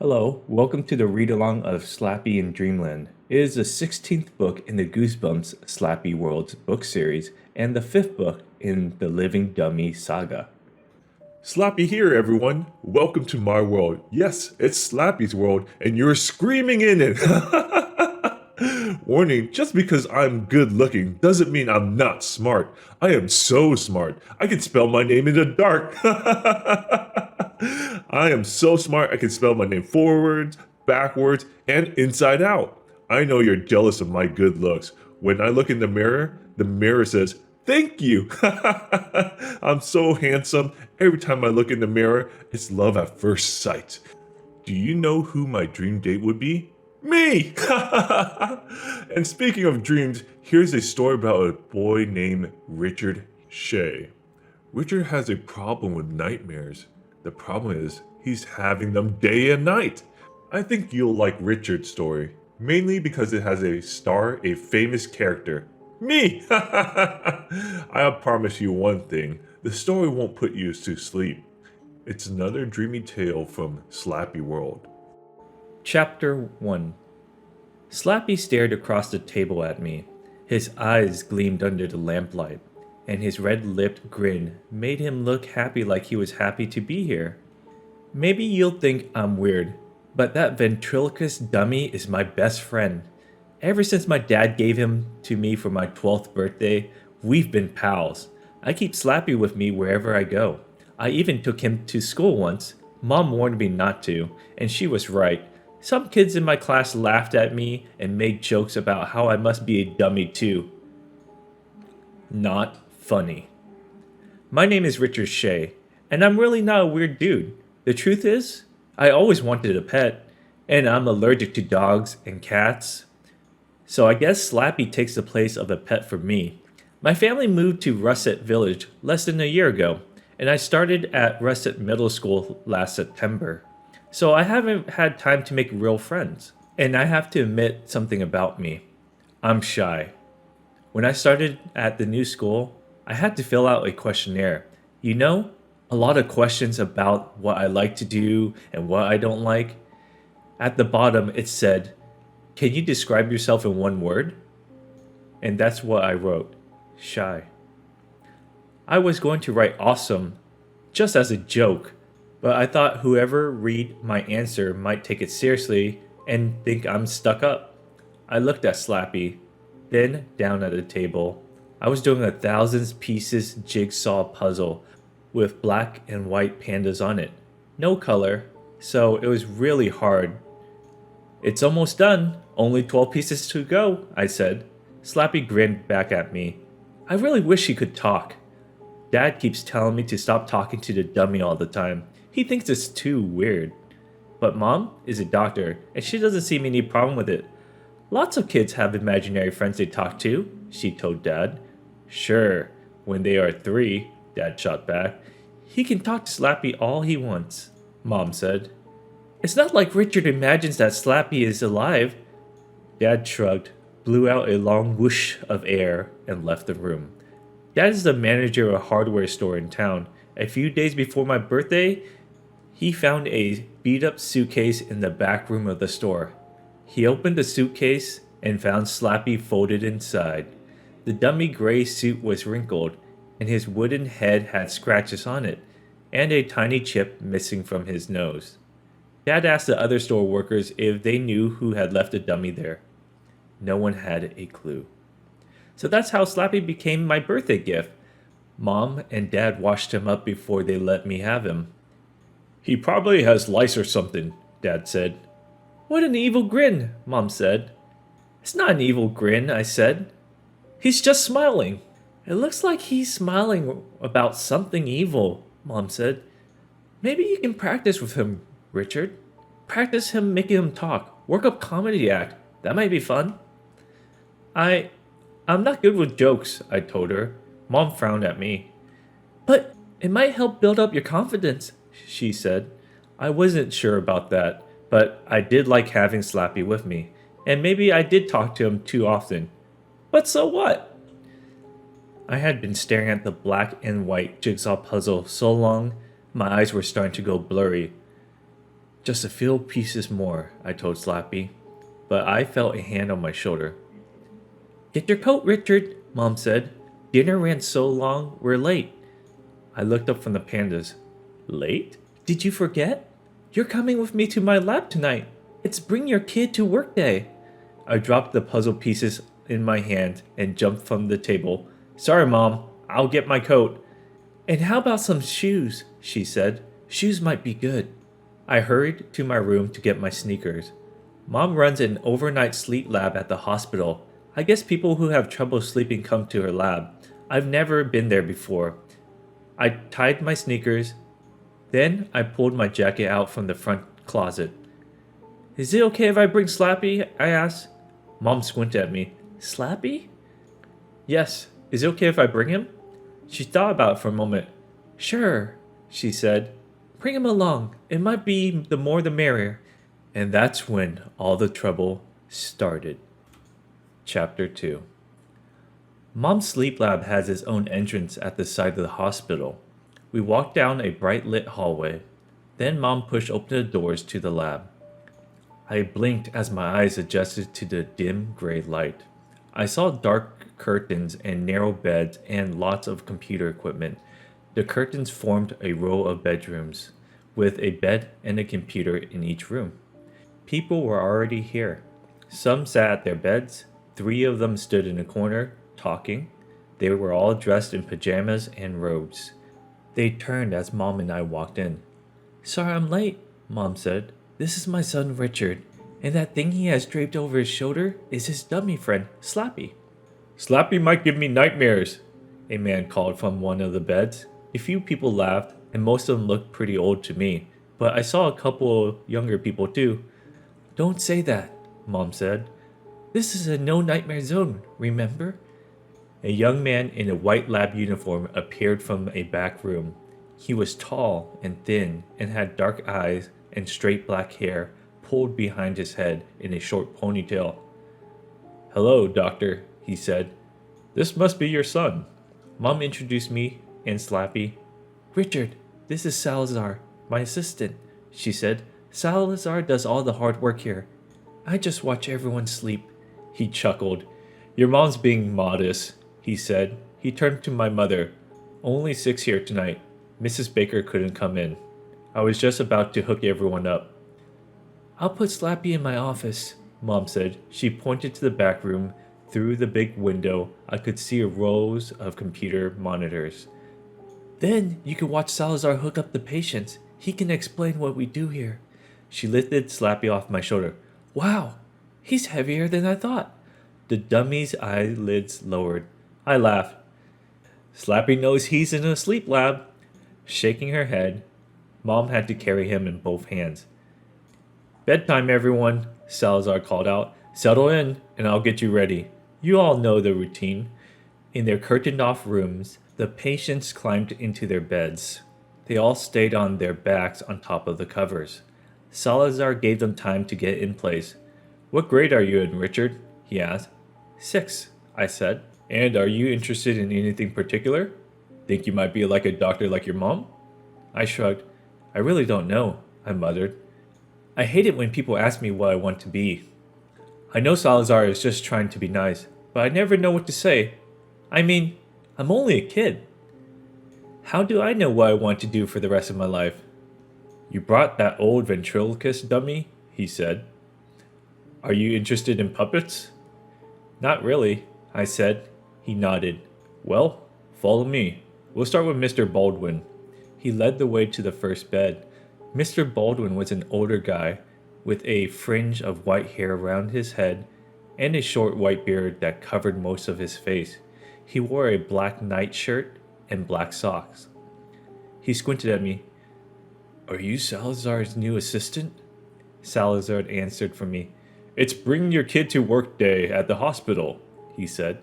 Hello, welcome to the read-along of Slappy in Dreamland. It is the 16th book in the Goosebumps SlappyWorld book series and the 5th book in the Living Dummy Saga. Slappy here, everyone. Welcome to my world. Yes, it's Slappy's world, and you're screaming in it. Warning, just because I'm good looking doesn't mean I'm not smart. I am so smart. I can spell my name in the dark. I am so smart I can spell my name forwards, backwards, and inside out. I know you're jealous of my good looks. When I look in the mirror says, "Thank you." I'm so handsome. Every time I look in the mirror, it's love at first sight. Do you know who my dream date would be? Me! And speaking of dreams, here's a story about a boy named Richard Shea. Richard has a problem with nightmares. The problem is, he's having them day and night. I think you'll like Richard's story, mainly because it has a famous character. Me! I promise you one thing, the story won't put you to sleep. It's another dreamy tale from SlappyWorld. Chapter 1. Slappy stared across the table at me. His eyes gleamed under the lamplight, and his red-lipped grin made him look happy, like he was happy to be here. Maybe you'll think I'm weird, but that ventriloquist dummy is my best friend. Ever since my dad gave him to me for my 12th birthday, we've been pals. I keep Slappy with me wherever I go. I even took him to school once. Mom warned me not to, and she was right. Some kids in my class laughed at me and made jokes about how I must be a dummy too. Not funny. My name is Richard Shea, and I'm really not a weird dude. The truth is, I always wanted a pet, and I'm allergic to dogs and cats. So I guess Slappy takes the place of a pet for me. My family moved to Russet Village less than a year ago, and I started at Russet Middle School last September. So I haven't had time to make real friends. And I have to admit something about me. I'm shy. When I started at the new school, I had to fill out a questionnaire. You know, a lot of questions about what I like to do and what I don't like. At the bottom it said, "Can you describe yourself in one word?" And that's what I wrote. Shy. I was going to write awesome, just as a joke, but I thought whoever read my answer might take it seriously and think I'm stuck up. I looked at Slappy, then down at the table. I was doing a 1,000 pieces jigsaw puzzle with black and white pandas on it. No color, so it was really hard. "It's almost done. Only 12 pieces to go," I said. Slappy grinned back at me. I really wish he could talk. Dad keeps telling me to stop talking to the dummy all the time. He thinks it's too weird. But Mom is a doctor, and she doesn't see any problem with it. "Lots of kids have imaginary friends they talk to," she told Dad. "Sure, when they are 3, Dad shot back. "He can talk to Slappy all he wants," Mom said. "It's not like Richard imagines that Slappy is alive." Dad shrugged, blew out a long whoosh of air, and left the room. Dad is the manager of a hardware store in town. A few days before my birthday, he found a beat-up suitcase in the back room of the store. He opened the suitcase and found Slappy folded inside. The dummy gray suit was wrinkled, and his wooden head had scratches on it, and a tiny chip missing from his nose. Dad asked the other store workers if they knew who had left the dummy there. No one had a clue. So that's how Slappy became my birthday gift. Mom and Dad washed him up before they let me have him. "He probably has lice or something," Dad said. "What an evil grin," Mom said. "It's not an evil grin," I said. "He's just smiling." "It looks like he's smiling about something evil," Mom said. "Maybe you can practice with him, Richard. Practice him making him talk. Work up comedy act. That might be fun." I'm not good with jokes," I told her. Mom frowned at me. "But it might help build up your confidence," she said. I wasn't sure about that, but I did like having Slappy with me, and maybe I did talk to him too often. But so what? I had been staring at the black and white jigsaw puzzle so long, my eyes were starting to go blurry. Just a few pieces more, I told Slappy, but I felt a hand on my shoulder. Get your coat, Richard, Mom said. Dinner ran so long, we're late. I looked up from the pandas. Late? Did you forget? You're coming with me to my lab tonight. It's bring your kid to work day. I dropped the puzzle pieces in my hand and jumped from the table. Sorry, Mom. I'll get my coat. And how about some shoes? She said. Shoes might be good. I hurried to my room to get my sneakers. Mom runs an overnight sleep lab at the hospital. I guess people who have trouble sleeping come to her lab. I've never been there before. I tied my sneakers. Then I pulled my jacket out from the front closet. Is it okay if I bring Slappy? I asked. Mom squinted at me. Slappy? Yes. Is it okay if I bring him? She thought about it for a moment. Sure, she said. Bring him along. It might be the more the merrier. And that's when all the trouble started. Chapter 2. Mom's sleep lab has its own entrance at the side of the hospital. We walked down a bright lit hallway. Then Mom pushed open the doors to the lab. I blinked as my eyes adjusted to the dim gray light. I saw dark curtains and narrow beds and lots of computer equipment. The curtains formed a row of bedrooms, with a bed and a computer in each room. People were already here. Some sat at their beds. 3 of them stood in a corner, talking. They were all dressed in pajamas and robes. They turned as Mom and I walked in. Sorry I'm late, Mom said. This is my son Richard, and that thing he has draped over his shoulder is his dummy friend, Slappy. Slappy might give me nightmares, a man called from one of the beds. A few people laughed, and most of them looked pretty old to me, but I saw a couple of younger people too. Don't say that, Mom said. This is a no-nightmare zone, remember? A young man in a white lab uniform appeared from a back room. He was tall and thin and had dark eyes and straight black hair pulled behind his head in a short ponytail. Hello, doctor, he said. This must be your son. Mom introduced me and Slappy. Richard, this is Salazar, my assistant, she said. Salazar does all the hard work here. I just watch everyone sleep. He chuckled. Your mom's being modest, he said. He turned to my mother. Only 6 here tonight. Mrs. Baker couldn't come in. I was just about to hook everyone up. I'll put Slappy in my office, Mom said. She pointed to the back room. Through the big window, I could see rows of computer monitors. Then you can watch Salazar hook up the patients. He can explain what we do here. She lifted Slappy off my shoulder. Wow, he's heavier than I thought. The dummy's eyelids lowered. I laughed. Slappy knows he's in a sleep lab. Shaking her head, Mom had to carry him in both hands. Bedtime, everyone, Salazar called out. Settle in, and I'll get you ready. You all know the routine. In their curtained-off rooms, the patients climbed into their beds. They all stayed on their backs on top of the covers. Salazar gave them time to get in place. What grade are you in, Richard? He asked. 6, I said. And are you interested in anything particular? Think you might be like a doctor like your mom? I shrugged. I really don't know, I muttered. I hate it when people ask me what I want to be. I know Salazar is just trying to be nice, but I never know what to say. I mean, I'm only a kid. How do I know what I want to do for the rest of my life? You brought that old ventriloquist dummy, he said. Are you interested in puppets? Not really, I said. He nodded. Well, follow me. We'll start with Mr. Baldwin. He led the way to the first bed. Mr. Baldwin was an older guy with a fringe of white hair around his head and a short white beard that covered most of his face. He wore a black nightshirt and black socks. He squinted at me. Are you Salazar's new assistant? Salazar answered for me. It's bring your kid to work day at the hospital, he said.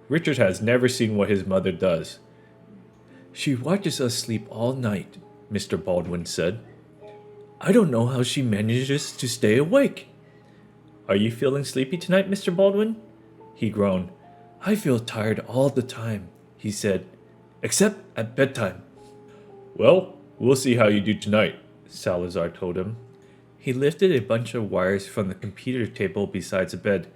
Richard has never seen what his mother does. She watches us sleep all night, Mr. Baldwin said. I don't know how she manages to stay awake. Are you feeling sleepy tonight, Mr. Baldwin? He groaned. I feel tired all the time, he said, except at bedtime. Well, we'll see how you do tonight, Salazar told him. He lifted a bunch of wires from the computer table beside the bed.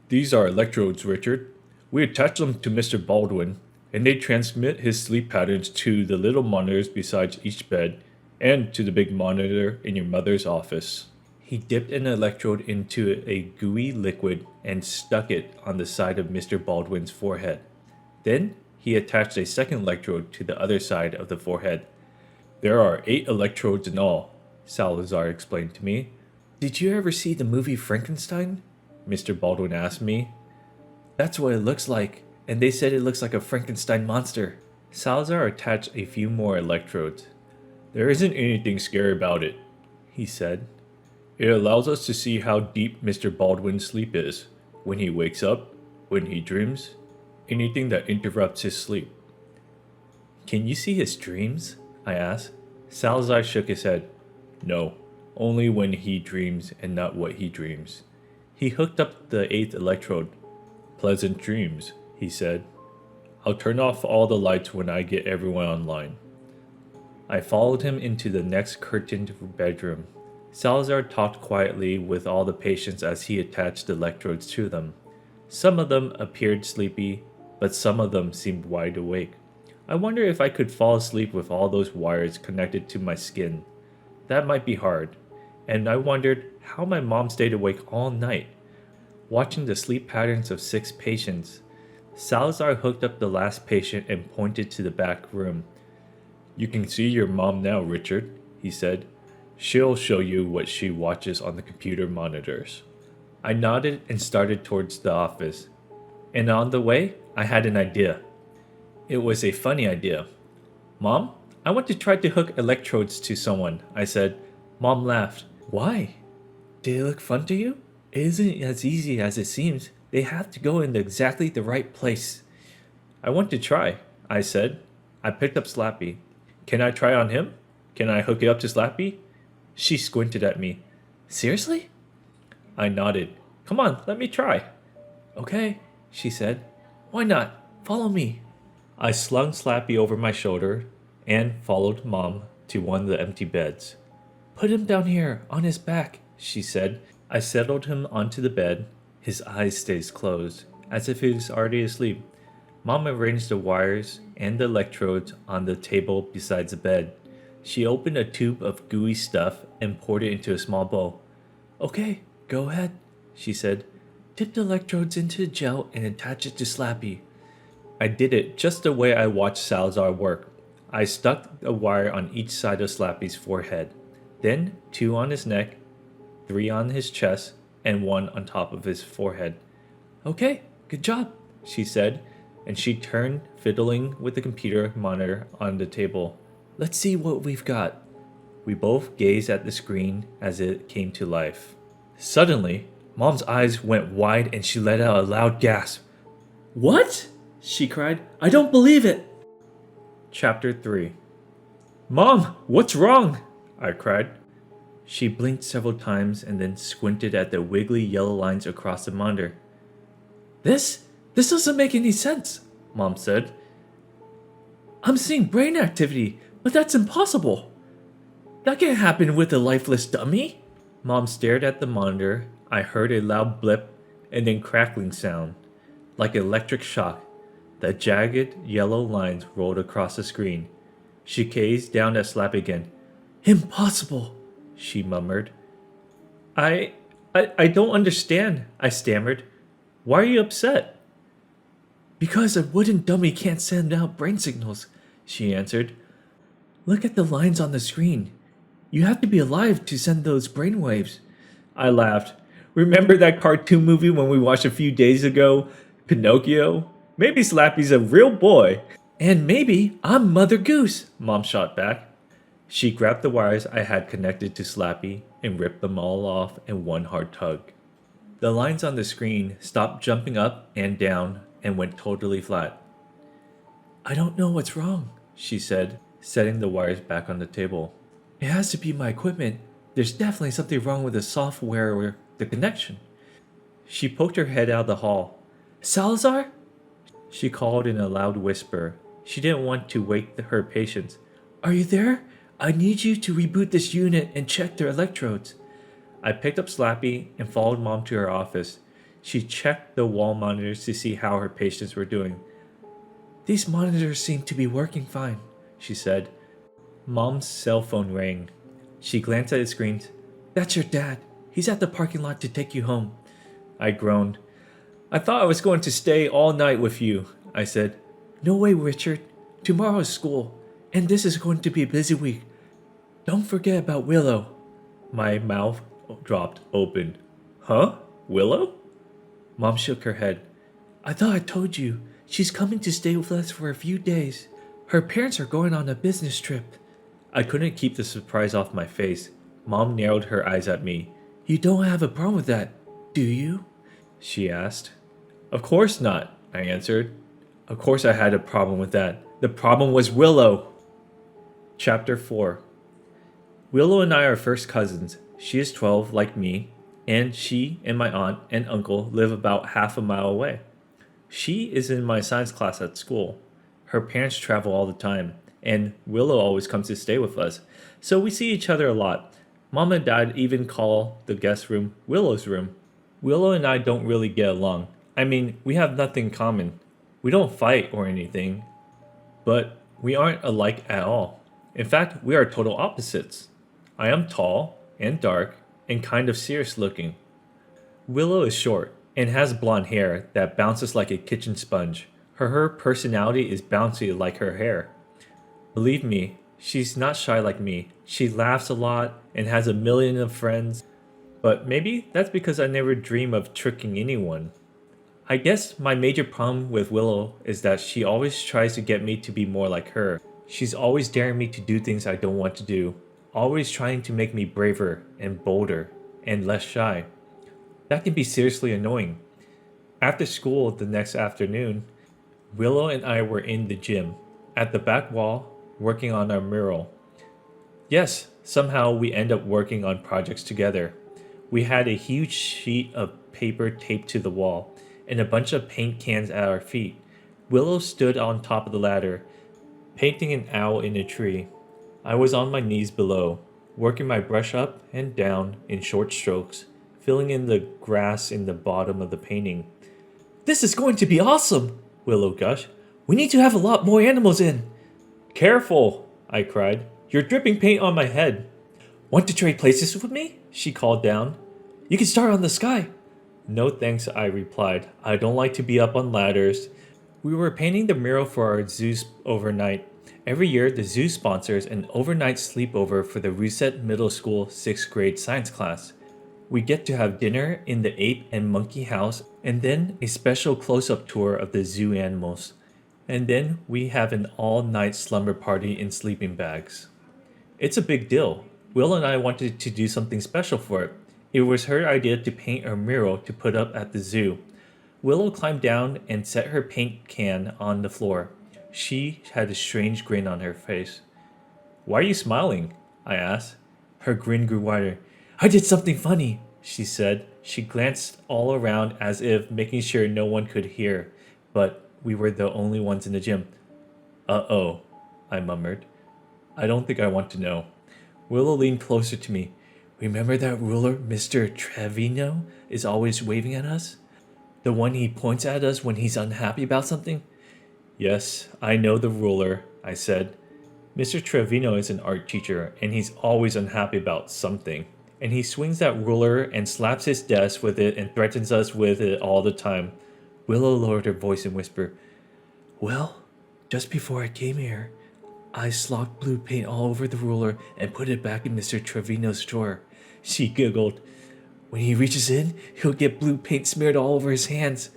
These are electrodes, Richard. We attach them to Mr. Baldwin, and they transmit his sleep patterns to the little monitors beside each bed and to the big monitor in your mother's office. He dipped an electrode into a gooey liquid and stuck it on the side of Mr. Baldwin's forehead. Then he attached a second electrode to the other side of the forehead. There are 8 electrodes in all, Salazar explained to me. Did you ever see the movie Frankenstein? Mr. Baldwin asked me. That's what it looks like, and they said it looks like a Frankenstein monster. Salazar attached a few more electrodes. There isn't anything scary about it, he said. It allows us to see how deep Mr. Baldwin's sleep is, when he wakes up, when he dreams, anything that interrupts his sleep. Can you see his dreams? I asked. Salazar shook his head. No, only when he dreams and not what he dreams. He hooked up the 8th electrode. Pleasant dreams, he said. I'll turn off all the lights when I get everyone online. I followed him into the next curtained bedroom. Salazar talked quietly with all the patients as he attached the electrodes to them. Some of them appeared sleepy, but some of them seemed wide awake. I wonder if I could fall asleep with all those wires connected to my skin. That might be hard, and I wondered how my mom stayed awake all night, watching the sleep patterns of 6 patients. Salazar hooked up the last patient and pointed to the back room. You can see your mom now, Richard, he said. She'll show you what she watches on the computer monitors. I nodded and started towards the office. And on the way, I had an idea. It was a funny idea. Mom, I want to try to hook electrodes to someone, I said. Mom laughed. Why? Did it look fun to you? It isn't as easy as it seems. They have to go in exactly the right place. I want to try, I said. I picked up Slappy. Can I try on him? Can I hook it up to Slappy? She squinted at me. Seriously? I nodded. Come on, let me try. Okay, she said. Why not? Follow me. I slung Slappy over my shoulder and followed Mom to one of the empty beds. Put him down here, on his back, she said. I settled him onto the bed. His eyes stayed closed, as if he was already asleep. Mom arranged the wires and the electrodes on the table beside the bed. She opened a tube of gooey stuff and poured it into a small bowl. Okay, go ahead, she said. Dip the electrodes into the gel and attach it to Slappy. I did it just the way I watched Salazar work. I stuck a wire on each side of Slappy's forehead, then 2 on his neck, 3 on his chest, and 1 on top of his forehead. Okay, good job, she said, and she turned, fiddling with the computer monitor on the table. Let's see what we've got. We both gazed at the screen as it came to life. Suddenly, Mom's eyes went wide and she let out a loud gasp. What? She cried. I don't believe it. Chapter 3. Mom, what's wrong? I cried. She blinked several times and then squinted at the wiggly yellow lines across the monitor. This doesn't make any sense, Mom said. I'm seeing brain activity, but that's impossible. That can't happen with a lifeless dummy. Mom stared at the monitor. I heard a loud blip and then crackling sound, like an electric shock. The jagged yellow lines rolled across the screen. She gazed down at Slappy again. Impossible, she murmured. I don't understand, I stammered. Why are you upset? Because a wooden dummy can't send out brain signals, she answered. Look at the lines on the screen. You have to be alive to send those brain waves. I laughed. Remember that cartoon movie when we watched a few days ago? Pinocchio? Maybe Slappy's a real boy. And maybe I'm Mother Goose, Mom shot back. She grabbed the wires I had connected to Slappy and ripped them all off in one hard tug. The lines on the screen stopped jumping up and down and went totally flat. I don't know what's wrong, she said, setting the wires back on the table. It has to be my equipment. There's definitely something wrong with the software or the connection. She poked her head out of the hall. Salazar? She called in a loud whisper. She didn't want to wake her patients. Are you there? I need you to reboot this unit and check their electrodes. I picked up Slappy and followed Mom to her office. She checked the wall monitors to see how her patients were doing. "These monitors seem to be working fine," she said. Mom's cell phone rang. She glanced at the screen. "That's your dad. He's at the parking lot to take you home." I groaned. "I thought I was going to stay all night with you," I said. "No way, Richard. Tomorrow is school, and this is going to be a busy week. Don't forget about Willow." My mouth dropped open. "Huh? Willow?" Mom shook her head. "I thought I told you. She's coming to stay with us for a few days. Her parents are going on a business trip." I couldn't keep the surprise off my face. Mom narrowed her eyes at me. "You don't have a problem with that, do you?" she asked. "Of course not," I answered. Of course I had a problem with that. The problem was Willow. Chapter 4. Willow and I are first cousins. She is 12, like me, and she and my aunt and uncle live about half a mile away. She is in my science class at school. Her parents travel all the time, and Willow always comes to stay with us, so we see each other a lot. Mom and Dad even call the guest room Willow's room. Willow and I don't really get along. I mean, we have nothing in common. We don't fight or anything, but we aren't alike at all. In fact, we are total opposites. I am tall and dark and kind of serious looking. Willow is short and has blonde hair that bounces like a kitchen sponge. Her personality is bouncy like her hair. Believe me, she's not shy like me. She laughs a lot and has a million of friends. But maybe that's because I never dream of tricking anyone. I guess my major problem with Willow is that she always tries to get me to be more like her. She's always daring me to do things I don't want to do. Always trying to make me braver and bolder and less shy. That can be seriously annoying. After school the next afternoon, Willow and I were in the gym, at the back wall, working on our mural. Yes, somehow we end up working on projects together. We had a huge sheet of paper taped to the wall, and a bunch of paint cans at our feet. Willow stood on top of the ladder, painting an owl in a tree. I was on my knees below, working my brush up and down in short strokes, filling in the grass in the bottom of the painting. "This is going to be awesome," Willow gushed. "We need to have a lot more animals in." "Careful," I cried. "You're dripping paint on my head." "Want to trade places with me?" she called down. "You can start on the sky." "No thanks," I replied. "I don't like to be up on ladders." We were painting the mural for our zoo overnight. Every year, the zoo sponsors an overnight sleepover for the Reset Middle School 6th grade science class. We get to have dinner in the ape and monkey house, and then a special close-up tour of the zoo animals. And then we have an all-night slumber party in sleeping bags. It's a big deal. Will and I wanted to do something special for it. It was her idea to paint a mural to put up at the zoo. Willow climbed down and set her paint can on the floor. She had a strange grin on her face. "Why are you smiling?" I asked. Her grin grew wider. "I did something funny," she said. She glanced all around as if making sure no one could hear, but we were the only ones in the gym. "Uh-oh," I murmured. "I don't think I want to know." Willow leaned closer to me. "Remember that ruler Mr. Trevino is always waving at us? The one he points at us when he's unhappy about something?" "Yes, I know the ruler," I said. "Mr. Trevino is an art teacher, and he's always unhappy about something. And he swings that ruler and slaps his desk with it and threatens us with it all the time." Willow lowered her voice and whispered, "Well, just before I came here, I slopped blue paint all over the ruler and put it back in Mr. Trevino's drawer." She giggled. "When he reaches in, he'll get blue paint smeared all over his hands."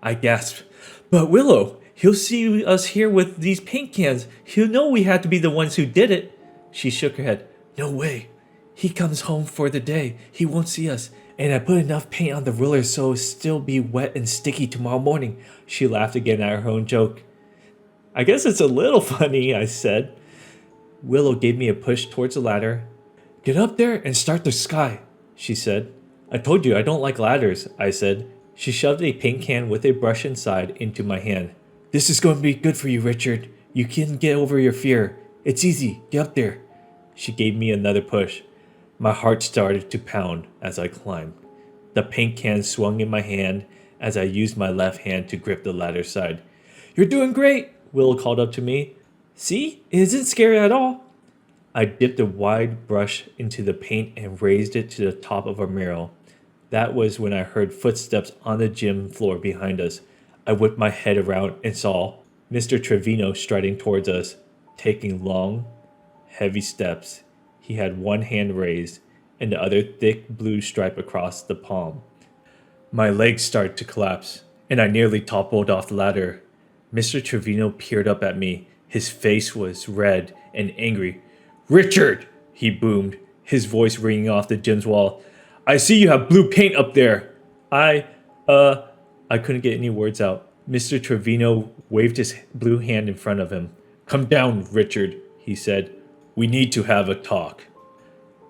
I gasped, "But Willow, he'll see us here with these paint cans. He'll know we had to be the ones who did it." She shook her head. "No way. He comes home for the day. He won't see us. And I put enough paint on the ruler so it'll still be wet and sticky tomorrow morning." She laughed again at her own joke. "I guess it's a little funny," I said. Willow gave me a push towards the ladder. "Get up there and start the sky," she said. "I told you I don't like ladders," I said. She shoved a paint can with a brush inside into my hand. "This is going to be good for you, Richard. You can get over your fear. It's easy. Get up there." She gave me another push. My heart started to pound as I climbed. The paint can swung in my hand as I used my left hand to grip the ladder side. "You're doing great," Will called up to me. "See? It isn't scary at all." I dipped a wide brush into the paint and raised it to the top of a mural. That was when I heard footsteps on the gym floor behind us. I whipped my head around and saw Mr. Trevino striding towards us, taking long, heavy steps. He had one hand raised and the other thick blue stripe across the palm. My legs started to collapse, and I nearly toppled off the ladder. Mr. Trevino peered up at me. His face was red and angry. "Richard!" he boomed, his voice ringing off the gym's wall. "I see you have blue paint up there." I couldn't get any words out. Mr. Trevino waved his blue hand in front of him. "Come down, Richard," he said. "We need to have a talk."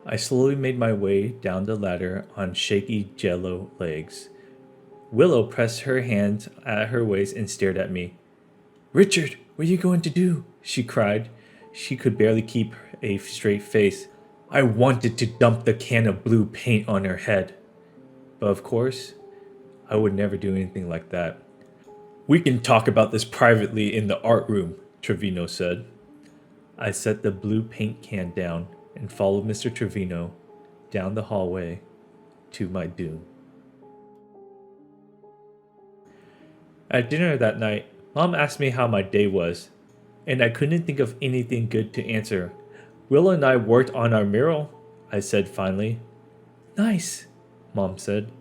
I slowly made my way down the ladder on shaky jello legs. Willow pressed her hands at her waist and stared at me. "Richard, what are you going to do?" she cried. She could barely keep a straight face. I wanted to dump the can of blue paint on her head. But of course, I would never do anything like that. "We can talk about this privately in the art room," Trevino said. I set the blue paint can down and followed Mr. Trevino down the hallway to my doom. At dinner that night, Mom asked me how my day was, and I couldn't think of anything good to answer. "Will and I worked on our mural," I said finally. "Nice," Mom said.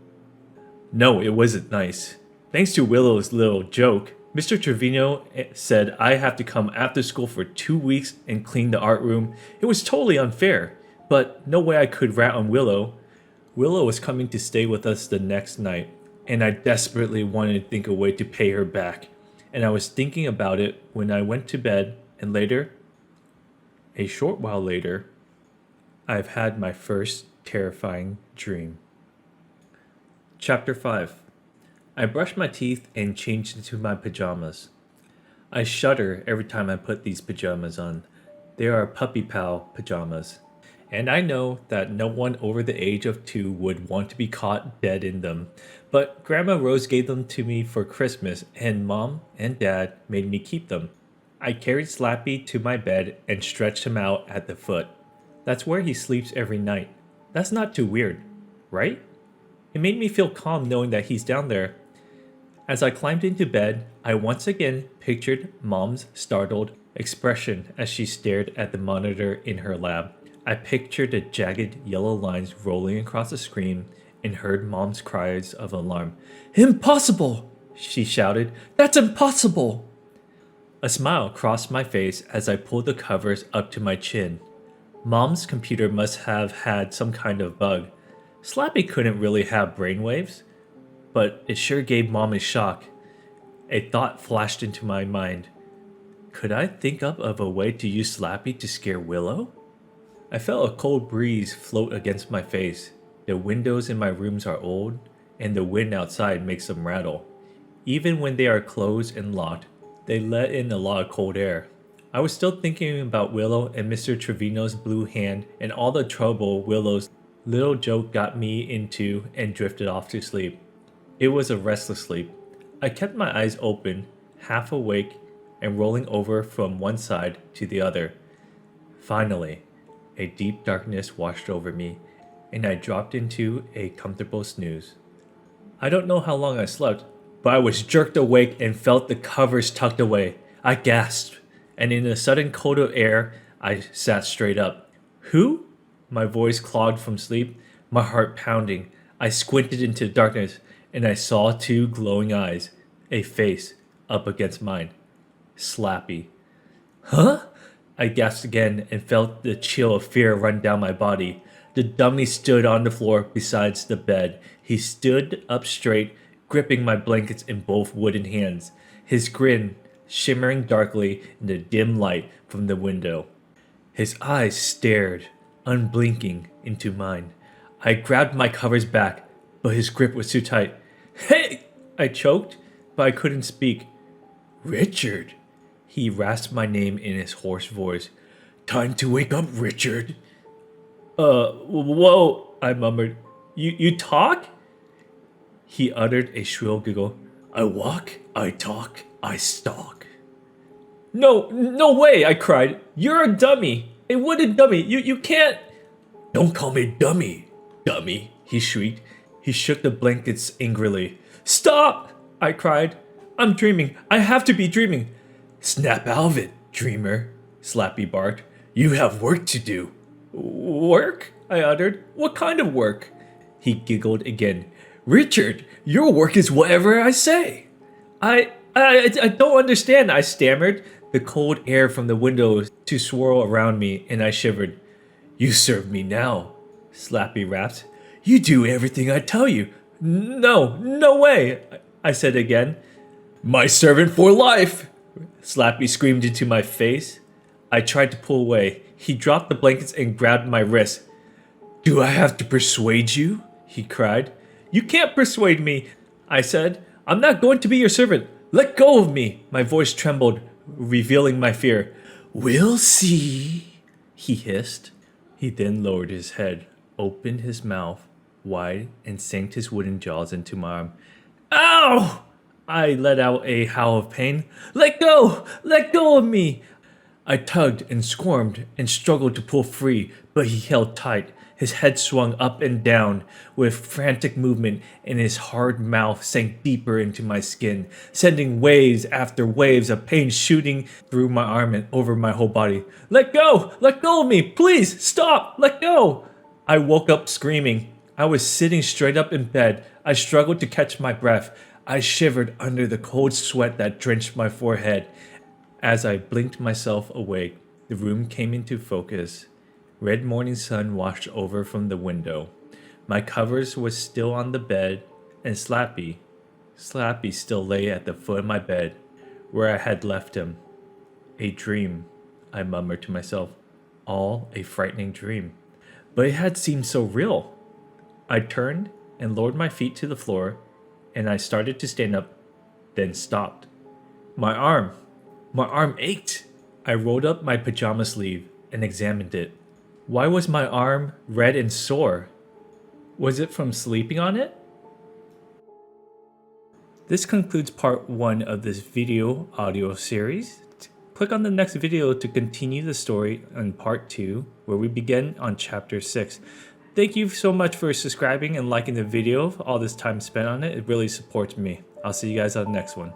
No, it wasn't nice. Thanks to Willow's little joke, Mr. Trevino said I have to come after school for 2 weeks and clean the art room. It was totally unfair, but no way I could rat on Willow. Willow was coming to stay with us the next night, and I desperately wanted to think of a way to pay her back. And I was thinking about it when I went to bed, and later, a short while later, I've had my first terrifying dream. Chapter 5. I brushed my teeth and changed into my pajamas. I shudder every time I put these pajamas on. They are Puppy Pal pajamas. And I know that no one over the age of 2 would want to be caught dead in them. But Grandma Rose gave them to me for Christmas, and Mom and Dad made me keep them. I carried Slappy to my bed and stretched him out at the foot. That's where he sleeps every night. That's not too weird, right? It made me feel calm knowing that he's down there. As I climbed into bed, I once again pictured Mom's startled expression as she stared at the monitor in her lab. I pictured the jagged yellow lines rolling across the screen and heard Mom's cries of alarm. "Impossible!" she shouted. "That's impossible!" A smile crossed my face as I pulled the covers up to my chin. Mom's computer must have had some kind of bug. Slappy couldn't really have brainwaves, but it sure gave Mom a shock. A thought flashed into my mind. Could I think up of a way to use Slappy to scare Willow? I felt a cold breeze float against my face. The windows in my rooms are old, and the wind outside makes them rattle. Even when they are closed and locked, they let in a lot of cold air. I was still thinking about Willow and Mr. Trevino's blue hand and all the trouble Willow's little joke got me into and drifted off to sleep. It was a restless sleep. I kept my eyes open, half awake, and rolling over from one side to the other. Finally, a deep darkness washed over me, and I dropped into a comfortable snooze. I don't know how long I slept, but I was jerked awake and felt the covers tucked away. I gasped, and in a sudden cold of air, I sat straight up. "Who?" My voice clogged from sleep, my heart pounding. I squinted into the darkness, and I saw 2 glowing eyes, a face up against mine. Slappy. "Huh?" I gasped again and felt the chill of fear run down my body. The dummy stood on the floor beside the bed. He stood up straight, gripping my blankets in both wooden hands, his grin shimmering darkly in the dim light from the window. His eyes stared, unblinking, into mine. I grabbed my covers back, but his grip was too tight. "Hey!" I choked, but I couldn't speak. "Richard!" He rasped my name in his hoarse voice. "Time to wake up, Richard!" Whoa, I murmured. You talk? He uttered a shrill giggle. I walk, I talk, I stalk. No way, I cried. You're a dummy. A wooden dummy. You can't. Don't call me dummy, dummy, he shrieked. He shook the blankets angrily. Stop, I cried. I'm dreaming. I have to be dreaming. Snap out of it, dreamer, Slappy barked. You have work to do. Work? I uttered. What kind of work? He giggled again. Richard, your work is whatever I say. I don't understand, I stammered, the cold air from the windows to swirl around me, and I shivered. You serve me now, Slappy rapped. You do everything I tell you. No way, I said again. My servant for life, Slappy screamed into my face. I tried to pull away. He dropped the blankets and grabbed my wrist. Do I have to persuade you? He cried. You can't persuade me, I said. I'm not going to be your servant. Let go of me. My voice trembled, revealing my fear. We'll see, he hissed. He then lowered his head, opened his mouth wide, and sank his wooden jaws into my arm. Ow! I let out a howl of pain. Let go! Let go of me! I tugged and squirmed and struggled to pull free, but he held tight. His head swung up and down with frantic movement, and his hard mouth sank deeper into my skin, sending waves after waves of pain shooting through my arm and over my whole body. Let go! Let go of me! Please! Stop! Let go! I woke up screaming. I was sitting straight up in bed. I struggled to catch my breath. I shivered under the cold sweat that drenched my forehead. As I blinked myself awake, the room came into focus. Red morning sun washed over from the window. My covers were still on the bed, and Slappy still lay at the foot of my bed, where I had left him. A dream, I murmured to myself. All a frightening dream. But it had seemed so real. I turned and lowered my feet to the floor, and I started to stand up, then stopped. My arm ached. I rolled up my pajama sleeve and examined it. Why was my arm red and sore? Was it from sleeping on it? This concludes part 1 of this video audio series. Click on the next video to continue the story on part 2, where we begin on chapter 6. Thank you so much for subscribing and liking the video, all this time spent on it. It really supports me. I'll see you guys on the next one.